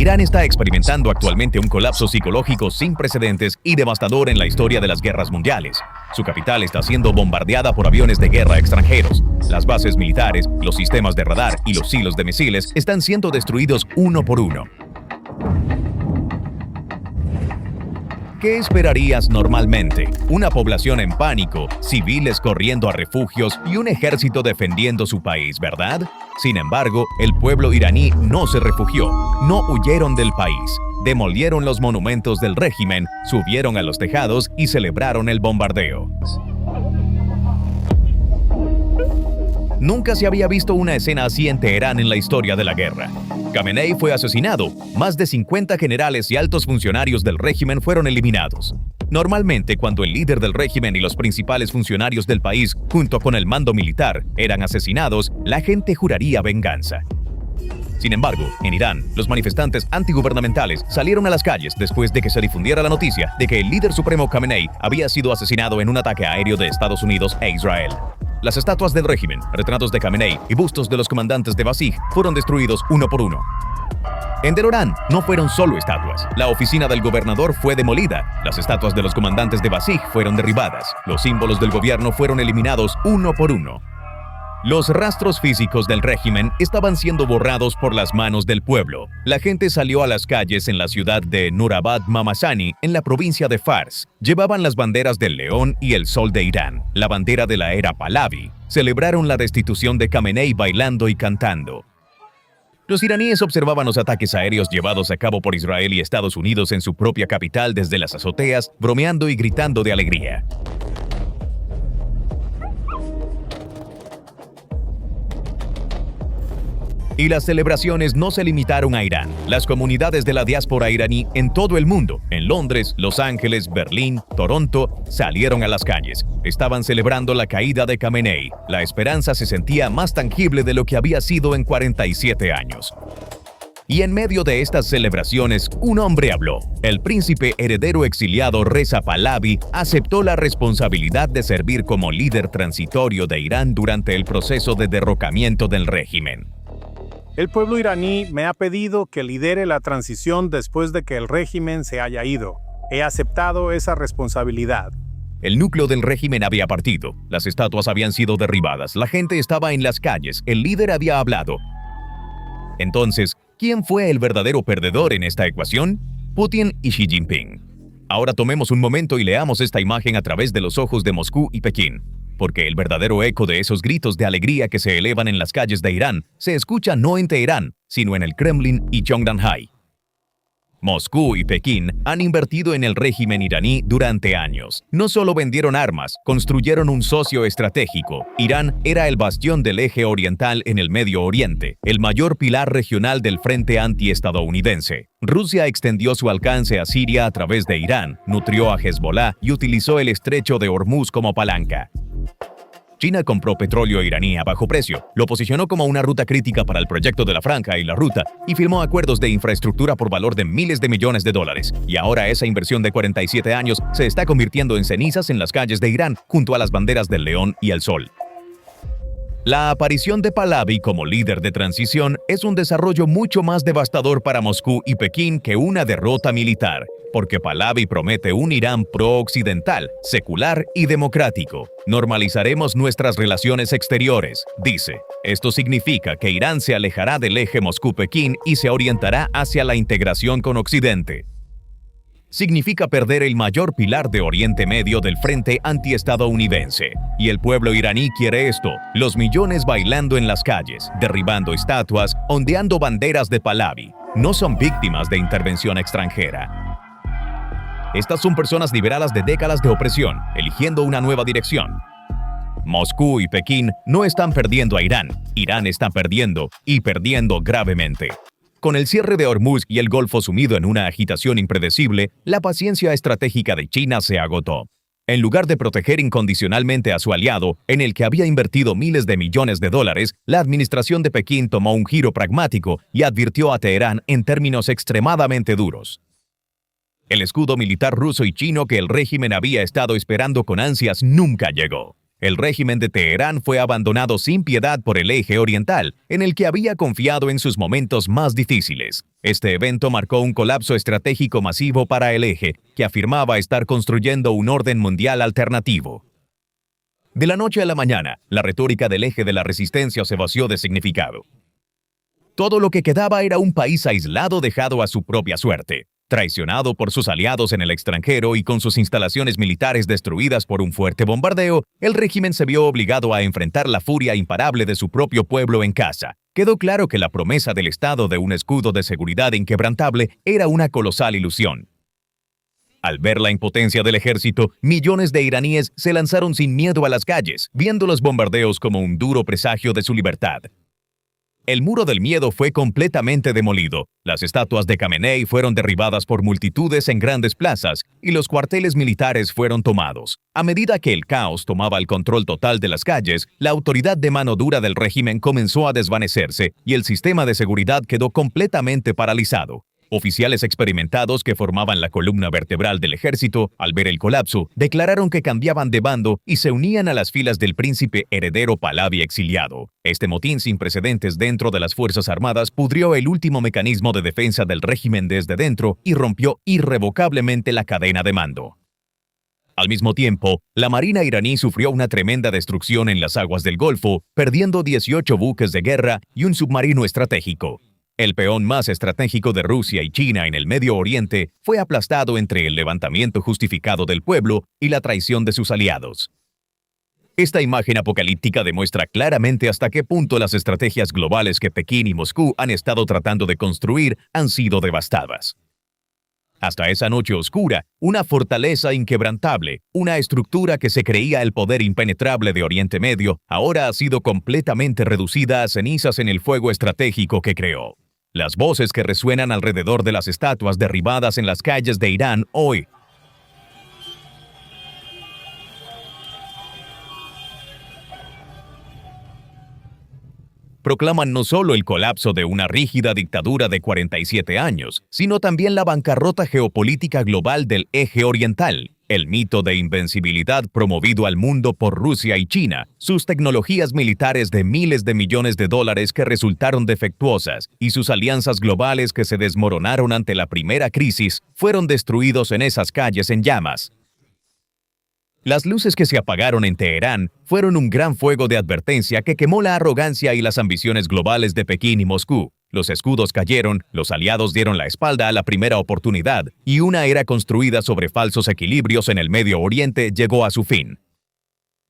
Irán está experimentando actualmente un colapso psicológico sin precedentes y devastador en la historia de las guerras mundiales. Su capital está siendo bombardeada por aviones de guerra extranjeros. Las bases militares, los sistemas de radar y los silos de misiles están siendo destruidos uno por uno. ¿Qué esperarías normalmente? Una población en pánico, civiles corriendo a refugios y un ejército defendiendo su país, ¿verdad? Sin embargo, el pueblo iraní no se refugió, no huyeron del país. Demolieron los monumentos del régimen, subieron a los tejados y celebraron el bombardeo. Nunca se había visto una escena así en Teherán en la historia de la guerra. Khamenei fue asesinado. Más de 50 generales y altos funcionarios del régimen fueron eliminados. Normalmente, cuando el líder del régimen y los principales funcionarios del país, junto con el mando militar, eran asesinados, la gente juraría venganza. Sin embargo, en Irán, los manifestantes antigubernamentales salieron a las calles después de que se difundiera la noticia de que el líder supremo Khamenei había sido asesinado en un ataque aéreo de Estados Unidos e Israel. Las estatuas del régimen, retratos de Khamenei y bustos de los comandantes de Basij fueron destruidos uno por uno. En Teherán no fueron solo estatuas. La oficina del gobernador fue demolida. Las estatuas de los comandantes de Basij fueron derribadas. Los símbolos del gobierno fueron eliminados uno por uno. Los rastros físicos del régimen estaban siendo borrados por las manos del pueblo. La gente salió a las calles en la ciudad de Nurabad Mamashani, en la provincia de Fars. Llevaban las banderas del león y el sol de Irán, la bandera de la era Pahlavi. Celebraron la destitución de Khamenei bailando y cantando. Los iraníes observaban los ataques aéreos llevados a cabo por Israel y Estados Unidos en su propia capital desde las azoteas, bromeando y gritando de alegría. Y las celebraciones no se limitaron a Irán. Las comunidades de la diáspora iraní en todo el mundo, en Londres, Los Ángeles, Berlín, Toronto, salieron a las calles. Estaban celebrando la caída de Khamenei. La esperanza se sentía más tangible de lo que había sido en 47 años. Y en medio de estas celebraciones, un hombre habló. El príncipe heredero exiliado Reza Pahlavi aceptó la responsabilidad de servir como líder transitorio de Irán durante el proceso de derrocamiento del régimen. El pueblo iraní me ha pedido que lidere la transición después de que el régimen se haya ido. He aceptado esa responsabilidad. El núcleo del régimen había partido, las estatuas habían sido derribadas, la gente estaba en las calles, el líder había hablado. Entonces, ¿quién fue el verdadero perdedor en esta ecuación? Putin y Xi Jinping. Ahora tomemos un momento y leamos esta imagen a través de los ojos de Moscú y Pekín. Porque el verdadero eco de esos gritos de alegría que se elevan en las calles de Irán se escucha no en Teherán, sino en el Kremlin y Cheongdanhai. Moscú y Pekín han invertido en el régimen iraní durante años. No solo vendieron armas, construyeron un socio estratégico. Irán era el bastión del eje oriental en el Medio Oriente, el mayor pilar regional del frente antiestadounidense. Rusia extendió su alcance a Siria a través de Irán, nutrió a Hezbollah y utilizó el estrecho de Hormuz como palanca. China compró petróleo iraní a bajo precio, lo posicionó como una ruta crítica para el proyecto de la Franja y la Ruta y firmó acuerdos de infraestructura por valor de miles de millones de dólares. Y ahora esa inversión de 47 años se está convirtiendo en cenizas en las calles de Irán junto a las banderas del león y el sol. La aparición de Pahlavi como líder de transición es un desarrollo mucho más devastador para Moscú y Pekín que una derrota militar, porque Pahlavi promete un Irán pro-occidental, secular y democrático. Normalizaremos nuestras relaciones exteriores, dice. Esto significa que Irán se alejará del eje Moscú-Pekín y se orientará hacia la integración con Occidente. Significa perder el mayor pilar de Oriente Medio del frente antiestadounidense. Y el pueblo iraní quiere esto, los millones bailando en las calles, derribando estatuas, ondeando banderas de Pahlavi. No son víctimas de intervención extranjera. Estas son personas liberadas de décadas de opresión, eligiendo una nueva dirección. Moscú y Pekín no están perdiendo a Irán, Irán está perdiendo, y perdiendo gravemente. Con el cierre de Hormuz y el Golfo sumido en una agitación impredecible, la paciencia estratégica de China se agotó. En lugar de proteger incondicionalmente a su aliado, en el que había invertido miles de millones de dólares, la administración de Pekín tomó un giro pragmático y advirtió a Teherán en términos extremadamente duros. El escudo militar ruso y chino que el régimen había estado esperando con ansias nunca llegó. El régimen de Teherán fue abandonado sin piedad por el eje oriental, en el que había confiado en sus momentos más difíciles. Este evento marcó un colapso estratégico masivo para el eje, que afirmaba estar construyendo un orden mundial alternativo. De la noche a la mañana, la retórica del eje de la resistencia se vació de significado. Todo lo que quedaba era un país aislado dejado a su propia suerte. Traicionado por sus aliados en el extranjero y con sus instalaciones militares destruidas por un fuerte bombardeo, el régimen se vio obligado a enfrentar la furia imparable de su propio pueblo en casa. Quedó claro que la promesa del Estado de un escudo de seguridad inquebrantable era una colosal ilusión. Al ver la impotencia del ejército, millones de iraníes se lanzaron sin miedo a las calles, viendo los bombardeos como un duro presagio de su libertad. El muro del miedo fue completamente demolido, las estatuas de Khamenei fueron derribadas por multitudes en grandes plazas y los cuarteles militares fueron tomados. A medida que el caos tomaba el control total de las calles, la autoridad de mano dura del régimen comenzó a desvanecerse y el sistema de seguridad quedó completamente paralizado. Oficiales experimentados que formaban la columna vertebral del ejército, al ver el colapso, declararon que cambiaban de bando y se unían a las filas del príncipe heredero Pahlavi exiliado. Este motín sin precedentes dentro de las Fuerzas Armadas pudrió el último mecanismo de defensa del régimen desde dentro y rompió irrevocablemente la cadena de mando. Al mismo tiempo, la Marina iraní sufrió una tremenda destrucción en las aguas del Golfo, perdiendo 18 buques de guerra y un submarino estratégico. El peón más estratégico de Rusia y China en el Medio Oriente fue aplastado entre el levantamiento justificado del pueblo y la traición de sus aliados. Esta imagen apocalíptica demuestra claramente hasta qué punto las estrategias globales que Pekín y Moscú han estado tratando de construir han sido devastadas. Hasta esa noche oscura, una fortaleza inquebrantable, una estructura que se creía el poder impenetrable de Oriente Medio, ahora ha sido completamente reducida a cenizas en el fuego estratégico que creó. Las voces que resuenan alrededor de las estatuas derribadas en las calles de Irán hoy proclaman no solo el colapso de una rígida dictadura de 47 años, sino también la bancarrota geopolítica global del eje oriental. El mito de invencibilidad promovido al mundo por Rusia y China, sus tecnologías militares de miles de millones de dólares que resultaron defectuosas y sus alianzas globales que se desmoronaron ante la primera crisis, fueron destruidos en esas calles en llamas. Las luces que se apagaron en Teherán fueron un gran fuego de advertencia que quemó la arrogancia y las ambiciones globales de Pekín y Moscú. Los escudos cayeron, los aliados dieron la espalda a la primera oportunidad y una era construida sobre falsos equilibrios en el Medio Oriente llegó a su fin.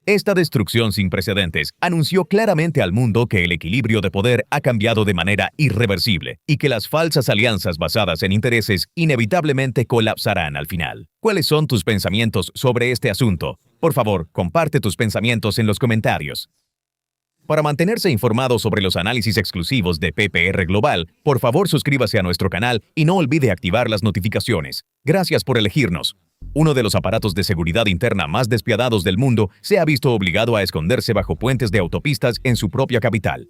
Esta destrucción sin precedentes anunció claramente al mundo que el equilibrio de poder ha cambiado de manera irreversible y que las falsas alianzas basadas en intereses inevitablemente colapsarán al final. ¿Cuáles son tus pensamientos sobre este asunto? Por favor, comparte tus pensamientos en los comentarios. Para mantenerse informado sobre los análisis exclusivos de PPR Global, por favor suscríbase a nuestro canal y no olvide activar las notificaciones. Gracias por elegirnos. Uno de los aparatos de seguridad interna más despiadados del mundo se ha visto obligado a esconderse bajo puentes de autopistas en su propia capital.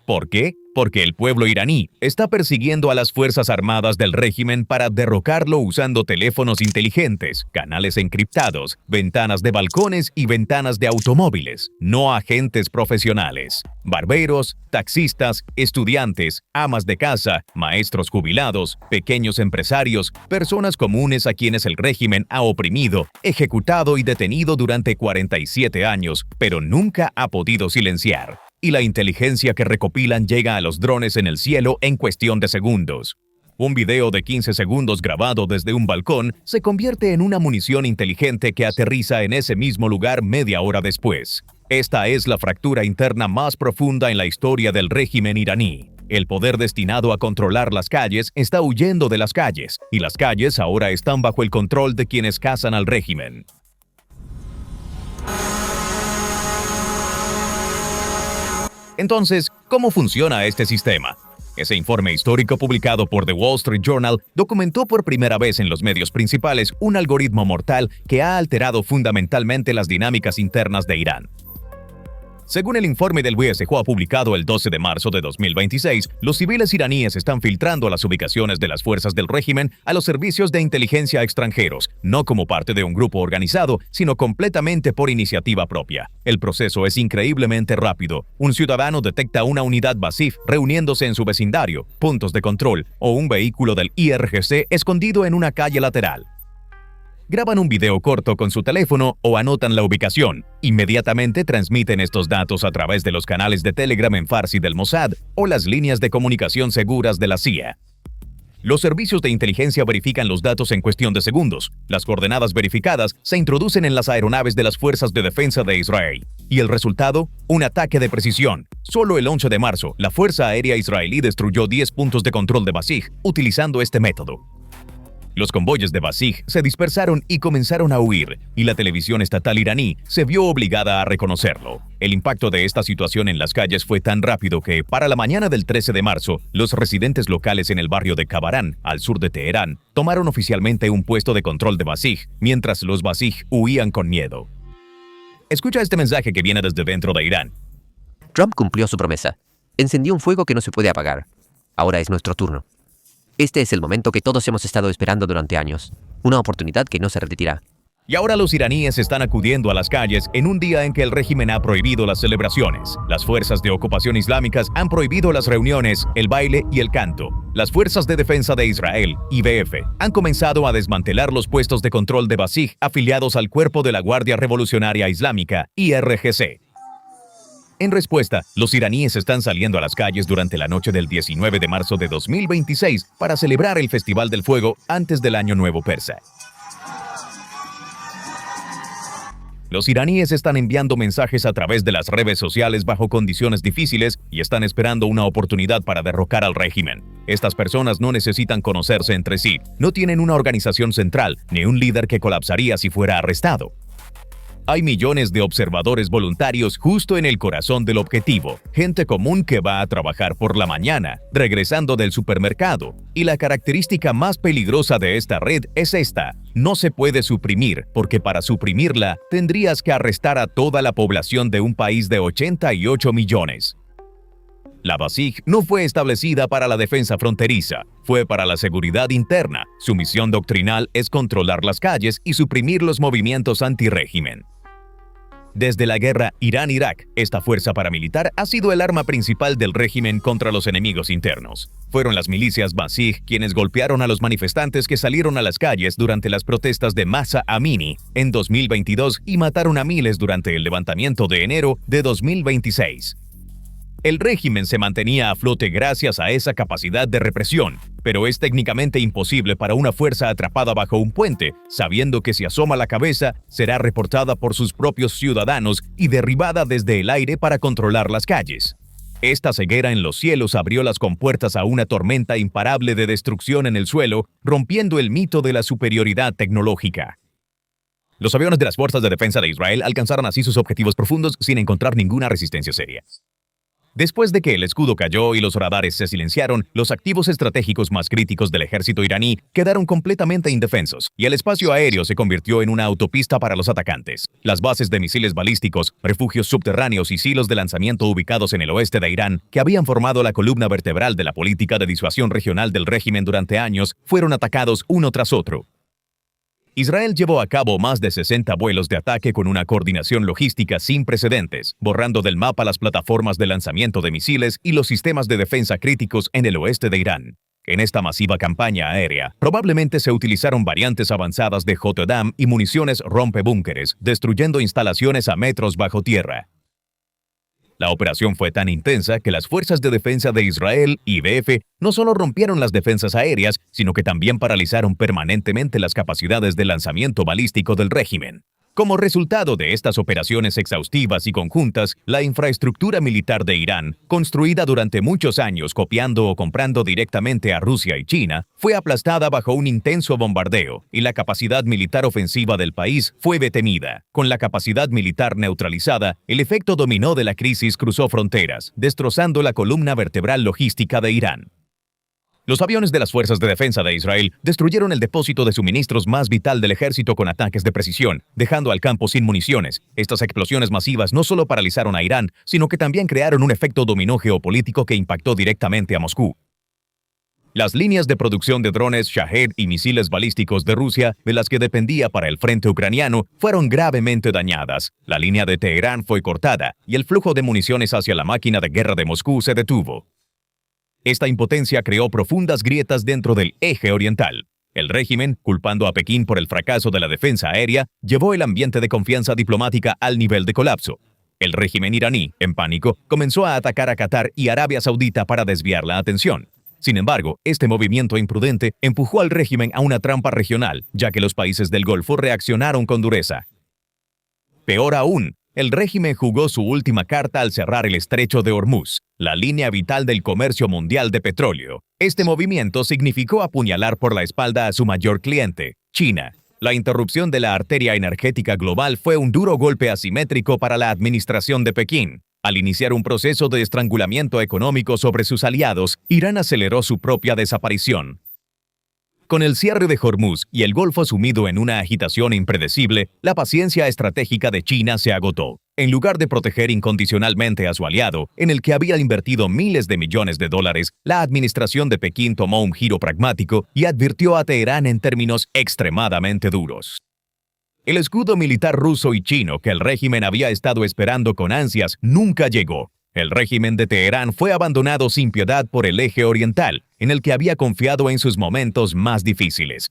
¿Por qué? Porque el pueblo iraní está persiguiendo a las fuerzas armadas del régimen para derrocarlo usando teléfonos inteligentes, canales encriptados, ventanas de balcones y ventanas de automóviles, no agentes profesionales. Barberos, taxistas, estudiantes, amas de casa, maestros jubilados, pequeños empresarios, personas comunes a quienes el régimen ha oprimido, ejecutado y detenido durante 47 años, pero nunca ha podido silenciar. Y la inteligencia que recopilan llega a los drones en el cielo en cuestión de segundos. Un video de 15 segundos grabado desde un balcón se convierte en una munición inteligente que aterriza en ese mismo lugar media hora después. Esta es la fractura interna más profunda en la historia del régimen iraní. El poder destinado a controlar las calles está huyendo de las calles, y las calles ahora están bajo el control de quienes cazan al régimen. Entonces, ¿cómo funciona este sistema? Ese informe histórico publicado por The Wall Street Journal documentó por primera vez en los medios principales un algoritmo mortal que ha alterado fundamentalmente las dinámicas internas de Irán. Según el informe del WSJ publicado el 12 de marzo de 2026, los civiles iraníes están filtrando las ubicaciones de las fuerzas del régimen a los servicios de inteligencia extranjeros, no como parte de un grupo organizado, sino completamente por iniciativa propia. El proceso es increíblemente rápido. Un ciudadano detecta una unidad Basij reuniéndose en su vecindario, puntos de control o un vehículo del IRGC escondido en una calle lateral. Graban un video corto con su teléfono o anotan la ubicación. Inmediatamente transmiten estos datos a través de los canales de Telegram en Farsi del Mossad o las líneas de comunicación seguras de la CIA. Los servicios de inteligencia verifican los datos en cuestión de segundos. Las coordenadas verificadas se introducen en las aeronaves de las Fuerzas de Defensa de Israel. ¿Y el resultado? Un ataque de precisión. Solo el 11 de marzo, la Fuerza Aérea Israelí destruyó 10 puntos de control de Basij utilizando este método. Los convoyes de Basij se dispersaron y comenzaron a huir, y la televisión estatal iraní se vio obligada a reconocerlo. El impacto de esta situación en las calles fue tan rápido que, para la mañana del 13 de marzo, los residentes locales en el barrio de Kabarán, al sur de Teherán, tomaron oficialmente un puesto de control de Basij, mientras los Basij huían con miedo. Escucha este mensaje que viene desde dentro de Irán. Trump cumplió su promesa. Encendió un fuego que no se puede apagar. Ahora es nuestro turno. Este es el momento que todos hemos estado esperando durante años. Una oportunidad que no se repetirá. Y ahora los iraníes están acudiendo a las calles en un día en que el régimen ha prohibido las celebraciones. Las fuerzas de ocupación islámicas han prohibido las reuniones, el baile y el canto. Las fuerzas de defensa de Israel, IDF, han comenzado a desmantelar los puestos de control de Basij afiliados al Cuerpo de la Guardia Revolucionaria Islámica, IRGC. En respuesta, los iraníes están saliendo a las calles durante la noche del 19 de marzo de 2026 para celebrar el Festival del Fuego antes del Año Nuevo Persa. Los iraníes están enviando mensajes a través de las redes sociales bajo condiciones difíciles y están esperando una oportunidad para derrocar al régimen. Estas personas no necesitan conocerse entre sí, no tienen una organización central ni un líder que colapsaría si fuera arrestado. Hay millones de observadores voluntarios justo en el corazón del objetivo, gente común que va a trabajar por la mañana, regresando del supermercado. Y la característica más peligrosa de esta red es esta: no se puede suprimir, porque para suprimirla tendrías que arrestar a toda la población de un país de 88 millones. La Basij no fue establecida para la defensa fronteriza, fue para la seguridad interna. Su misión doctrinal es controlar las calles y suprimir los movimientos antirrégimen. Desde la guerra Irán-Irak, esta fuerza paramilitar ha sido el arma principal del régimen contra los enemigos internos. Fueron las milicias Basij quienes golpearon a los manifestantes que salieron a las calles durante las protestas de Mahsa Amini en 2022 y mataron a miles durante el levantamiento de enero de 2026. El régimen se mantenía a flote gracias a esa capacidad de represión, pero es técnicamente imposible para una fuerza atrapada bajo un puente, sabiendo que si asoma la cabeza, será reportada por sus propios ciudadanos y derribada desde el aire para controlar las calles. Esta ceguera en los cielos abrió las compuertas a una tormenta imparable de destrucción en el suelo, rompiendo el mito de la superioridad tecnológica. Los aviones de las Fuerzas de Defensa de Israel alcanzaron así sus objetivos profundos sin encontrar ninguna resistencia seria. Después de que el escudo cayó y los radares se silenciaron, los activos estratégicos más críticos del ejército iraní quedaron completamente indefensos y el espacio aéreo se convirtió en una autopista para los atacantes. Las bases de misiles balísticos, refugios subterráneos y silos de lanzamiento ubicados en el oeste de Irán, que habían formado la columna vertebral de la política de disuasión regional del régimen durante años, fueron atacados uno tras otro. Israel llevó a cabo más de 60 vuelos de ataque con una coordinación logística sin precedentes, borrando del mapa las plataformas de lanzamiento de misiles y los sistemas de defensa críticos en el oeste de Irán. En esta masiva campaña aérea, probablemente se utilizaron variantes avanzadas de Hotodam y municiones rompebúnkeres, destruyendo instalaciones a metros bajo tierra. La operación fue tan intensa que las Fuerzas de Defensa de Israel, IDF, no solo rompieron las defensas aéreas, sino que también paralizaron permanentemente las capacidades de lanzamiento balístico del régimen. Como resultado de estas operaciones exhaustivas y conjuntas, la infraestructura militar de Irán, construida durante muchos años copiando o comprando directamente a Rusia y China, fue aplastada bajo un intenso bombardeo y la capacidad militar ofensiva del país fue detenida. Con la capacidad militar neutralizada, el efecto dominó de la crisis cruzó fronteras, destrozando la columna vertebral logística de Irán. Los aviones de las Fuerzas de Defensa de Israel destruyeron el depósito de suministros más vital del ejército con ataques de precisión, dejando al campo sin municiones. Estas explosiones masivas no solo paralizaron a Irán, sino que también crearon un efecto dominó geopolítico que impactó directamente a Moscú. Las líneas de producción de drones Shahed y misiles balísticos de Rusia, de las que dependía para el frente ucraniano, fueron gravemente dañadas. La línea de Teherán fue cortada y el flujo de municiones hacia la máquina de guerra de Moscú se detuvo. Esta impotencia creó profundas grietas dentro del eje oriental. El régimen, culpando a Pekín por el fracaso de la defensa aérea, llevó el ambiente de confianza diplomática al nivel de colapso. El régimen iraní, en pánico, comenzó a atacar a Qatar y Arabia Saudita para desviar la atención. Sin embargo, este movimiento imprudente empujó al régimen a una trampa regional, ya que los países del Golfo reaccionaron con dureza. Peor aún, el régimen jugó su última carta al cerrar el estrecho de Hormuz, la línea vital del comercio mundial de petróleo. Este movimiento significó apuñalar por la espalda a su mayor cliente, China. La interrupción de la arteria energética global fue un duro golpe asimétrico para la administración de Pekín. Al iniciar un proceso de estrangulamiento económico sobre sus aliados, Irán aceleró su propia desaparición. Con el cierre de Hormuz y el Golfo sumido en una agitación impredecible, la paciencia estratégica de China se agotó. En lugar de proteger incondicionalmente a su aliado, en el que había invertido miles de millones de dólares, la administración de Pekín tomó un giro pragmático y advirtió a Teherán en términos extremadamente duros. El escudo militar ruso y chino que el régimen había estado esperando con ansias nunca llegó. El régimen de Teherán fue abandonado sin piedad por el eje oriental, en el que había confiado en sus momentos más difíciles.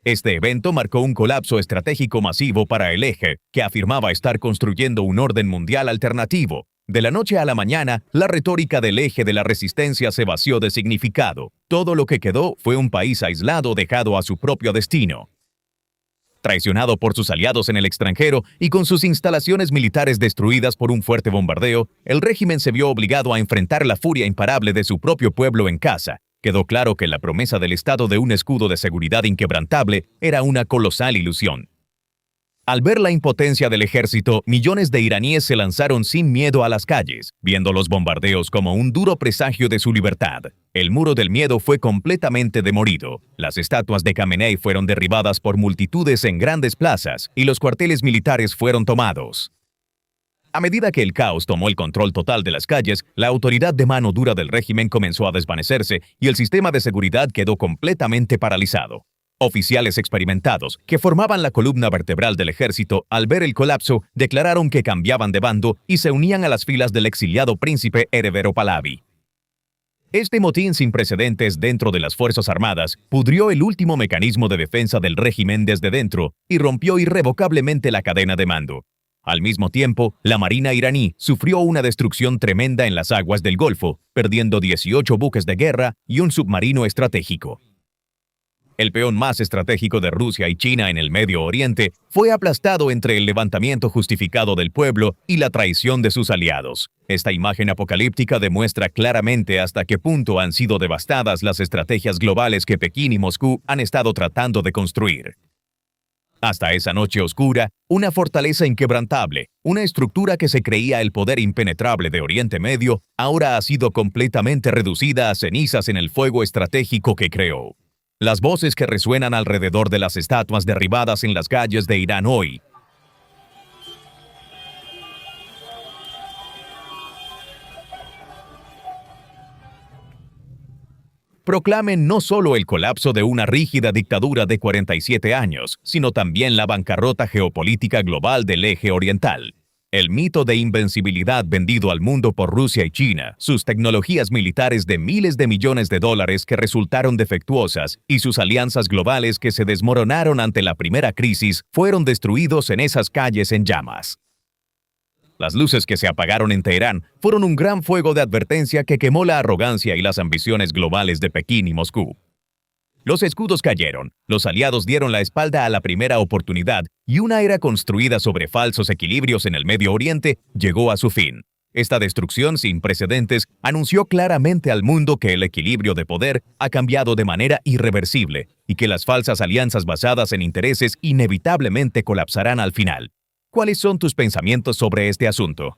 Este evento marcó un colapso estratégico masivo para el eje, que afirmaba estar construyendo un orden mundial alternativo. De la noche a la mañana, la retórica del eje de la resistencia se vació de significado. Todo lo que quedó fue un país aislado dejado a su propio destino. Traicionado por sus aliados en el extranjero y con sus instalaciones militares destruidas por un fuerte bombardeo, el régimen se vio obligado a enfrentar la furia imparable de su propio pueblo en casa. Quedó claro que la promesa del Estado de un escudo de seguridad inquebrantable era una colosal ilusión. Al ver la impotencia del ejército, millones de iraníes se lanzaron sin miedo a las calles, viendo los bombardeos como un duro presagio de su libertad. El muro del miedo fue completamente demolido. Las estatuas de Khamenei fueron derribadas por multitudes en grandes plazas y los cuarteles militares fueron tomados. A medida que el caos tomó el control total de las calles, la autoridad de mano dura del régimen comenzó a desvanecerse y el sistema de seguridad quedó completamente paralizado. Oficiales experimentados, que formaban la columna vertebral del ejército, al ver el colapso, declararon que cambiaban de bando y se unían a las filas del exiliado príncipe Herevero Pahlavi. Este motín sin precedentes dentro de las Fuerzas Armadas pudrió el último mecanismo de defensa del régimen desde dentro y rompió irrevocablemente la cadena de mando. Al mismo tiempo, la Marina iraní sufrió una destrucción tremenda en las aguas del Golfo, perdiendo 18 buques de guerra y un submarino estratégico. El peón más estratégico de Rusia y China en el Medio Oriente fue aplastado entre el levantamiento justificado del pueblo y la traición de sus aliados. Esta imagen apocalíptica demuestra claramente hasta qué punto han sido devastadas las estrategias globales que Pekín y Moscú han estado tratando de construir. Hasta esa noche oscura, una fortaleza inquebrantable, una estructura que se creía el poder impenetrable de Oriente Medio, ahora ha sido completamente reducida a cenizas en el fuego estratégico que creó. Las voces que resuenan alrededor de las estatuas derribadas en las calles de Irán hoy proclamen no solo el colapso de una rígida dictadura de 47 años, sino también la bancarrota geopolítica global del eje oriental. El mito de invencibilidad vendido al mundo por Rusia y China, sus tecnologías militares de miles de millones de dólares que resultaron defectuosas y sus alianzas globales que se desmoronaron ante la primera crisis fueron destruidos en esas calles en llamas. Las luces que se apagaron en Teherán fueron un gran fuego de advertencia que quemó la arrogancia y las ambiciones globales de Pekín y Moscú. Los escudos cayeron, los aliados dieron la espalda a la primera oportunidad y una era construida sobre falsos equilibrios en el Medio Oriente llegó a su fin. Esta destrucción sin precedentes anunció claramente al mundo que el equilibrio de poder ha cambiado de manera irreversible y que las falsas alianzas basadas en intereses inevitablemente colapsarán al final. ¿Cuáles son tus pensamientos sobre este asunto?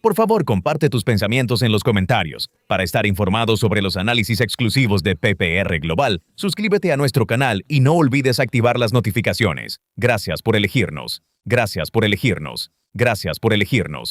Por favor, comparte tus pensamientos en los comentarios. Para estar informado sobre los análisis exclusivos de PPR Global, suscríbete a nuestro canal y no olvides activar las notificaciones. Gracias por elegirnos. Gracias por elegirnos. Gracias por elegirnos.